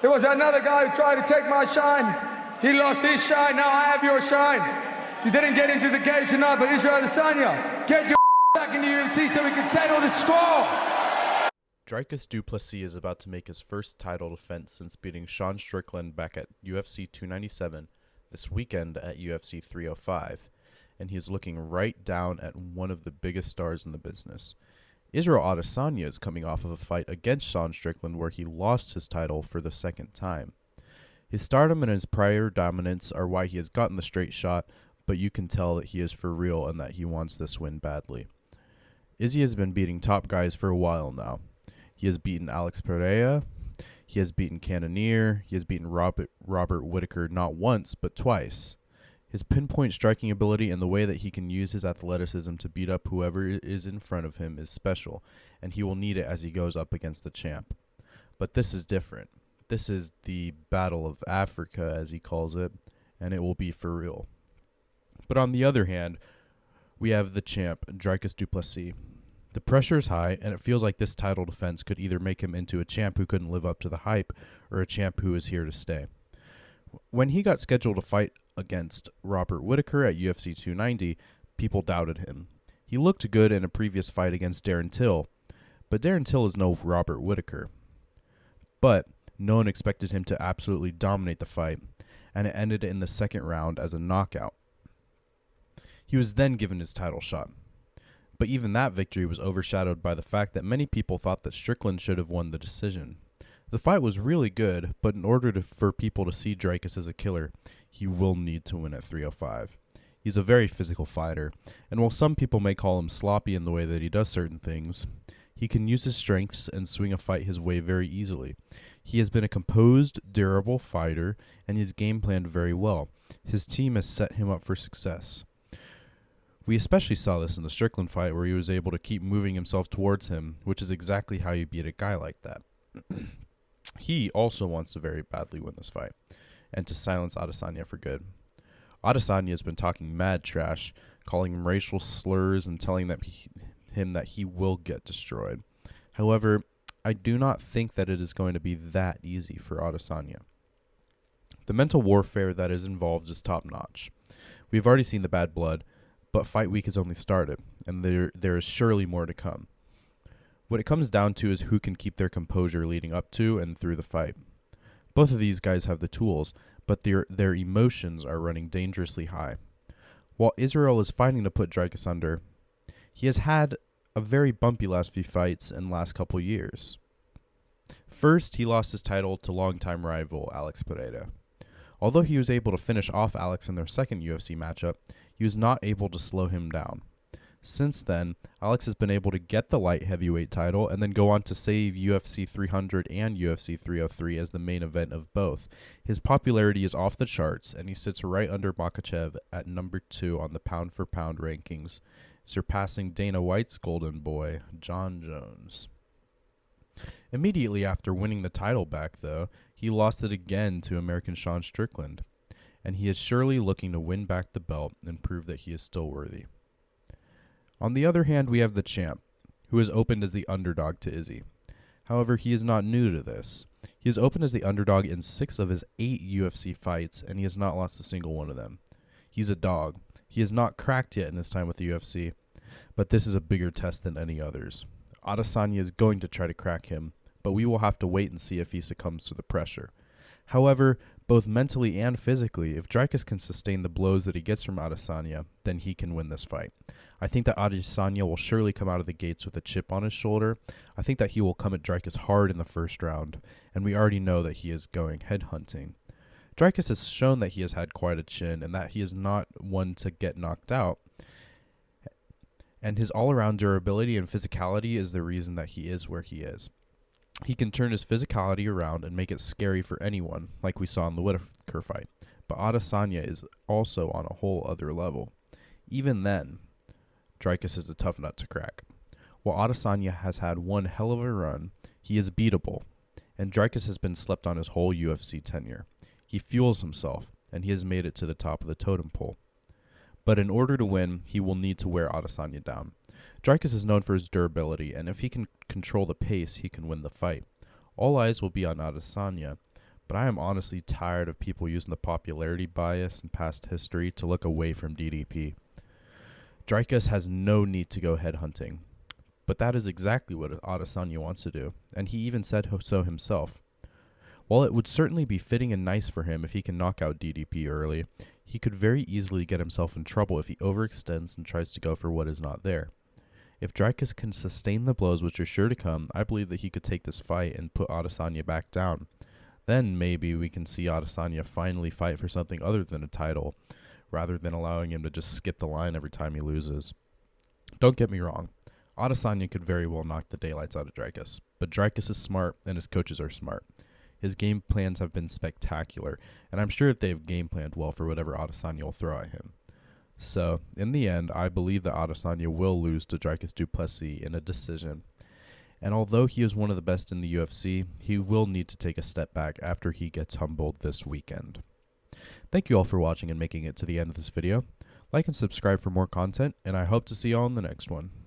There was another guy who tried to take my shine. He lost his shine, now I have your shine. You didn't get into the cage tonight, but Israel Adesanya, get your back in the UFC so we can settle the score. Dricus du Plessis is about to make his first title defense since beating Sean Strickland back at UFC 297 this weekend at UFC 305, and he is looking right down at one of the biggest stars in the business. Israel Adesanya is coming off of a fight against Sean Strickland where he lost his title for the second time. His stardom and his prior dominance are why he has gotten the straight shot, but you can tell that he is for real and that he wants this win badly. Izzy has been beating top guys for a while now. He has beaten Alex Pereira, he has beaten Cannonier, he has beaten Robert Whittaker not once but twice. His pinpoint striking ability and the way that he can use his athleticism to beat up whoever is in front of him is special, and he will need it as he goes up against the champ. But this is different. This is the Battle of Africa, as he calls it, and it will be for real. But on the other hand, we have the champ, Dricus du Plessis. The pressure is high, and it feels like this title defense could either make him into a champ who couldn't live up to the hype, or a champ who is here to stay. When he got scheduled to fight against Robert Whittaker at UFC 290, people doubted him. He looked good in a previous fight against Darren Till, but Darren Till is no Robert Whittaker. But no one expected him to absolutely dominate the fight, and it ended in the second round as a knockout. He was then given his title shot. But even that victory was overshadowed by the fact that many people thought that Strickland should have won the decision. The fight was really good, but in order for people to see Dricus as a killer, he will need to win at 305. He's a very physical fighter, and while some people may call him sloppy in the way that he does certain things, he can use his strengths and swing a fight his way very easily. He has been a composed, durable fighter, and he's game planned very well. His team has set him up for success. We especially saw this in the Strickland fight where he was able to keep moving himself towards him, which is exactly how you beat a guy like that. He also wants to very badly win this fight, and to silence Adesanya for good. Adesanya has been talking mad trash, calling him racial slurs and telling him that he will get destroyed. However, I do not think that it is going to be that easy for Adesanya. The mental warfare that is involved is top-notch. We've already seen the bad blood, but Fight Week has only started, and there is surely more to come. What it comes down to is who can keep their composure leading up to and through the fight. Both of these guys have the tools, but their emotions are running dangerously high. While Israel is fighting to put Dricus under, he has had a very bumpy last few fights and last couple years. First, he lost his title to longtime rival Alex Pereira. Although he was able to finish off Alex in their second UFC matchup, he was not able to slow him down. Since then, Alex has been able to get the light heavyweight title and then go on to save UFC 300 and UFC 303 as the main event of both. His popularity is off the charts, and he sits right under Makhachev at number 2 on the pound-for-pound rankings, surpassing Dana White's golden boy, Jon Jones. Immediately after winning the title back, though, he lost it again to American Sean Strickland, and he is surely looking to win back the belt and prove that he is still worthy. On the other hand, we have the champ, who has opened as the underdog to Izzy. However, he is not new to this. He has opened as the underdog in 6 of his 8 UFC fights, and he has not lost a single one of them. He's a dog. He has not cracked yet in his time with the UFC, but this is a bigger test than any others. Adesanya is going to try to crack him, but we will have to wait and see if he succumbs to the pressure. However, both mentally and physically, if Dricus can sustain the blows that he gets from Adesanya, then he can win this fight. I think that Adesanya will surely come out of the gates with a chip on his shoulder. I think that he will come at Dricus hard in the first round, and we already know that he is going headhunting. Dricus has shown that he has had quite a chin and that he is not one to get knocked out. And his all-around durability and physicality is the reason that he is where he is. He can turn his physicality around and make it scary for anyone, like we saw in the Whittaker fight. But Adesanya is also on a whole other level. Even then, Dricus is a tough nut to crack. While Adesanya has had one hell of a run, he is beatable, and Dricus has been slept on his whole UFC tenure. He fuels himself, and he has made it to the top of the totem pole. But in order to win, he will need to wear Adesanya down. Dricus is known for his durability, and if he can control the pace, he can win the fight. All eyes will be on Adesanya, but I am honestly tired of people using the popularity bias and past history to look away from DDP. Dricus has no need to go headhunting, but that is exactly what Adesanya wants to do, and he even said so himself. While it would certainly be fitting and nice for him if he can knock out DDP early, he could very easily get himself in trouble if he overextends and tries to go for what is not there. If Dricus can sustain the blows which are sure to come, I believe that he could take this fight and put Adesanya back down. Then maybe we can see Adesanya finally fight for something other than a title, rather than allowing him to just skip the line every time he loses. Don't get me wrong, Adesanya could very well knock the daylights out of Dricus, but Dricus is smart and his coaches are smart. His game plans have been spectacular, and I'm sure that they've game planned well for whatever Adesanya will throw at him. So, in the end, I believe that Adesanya will lose to Dricus du Plessis in a decision. And although he is one of the best in the UFC, he will need to take a step back after he gets humbled this weekend. Thank you all for watching and making it to the end of this video. Like and subscribe for more content, and I hope to see you all in the next one.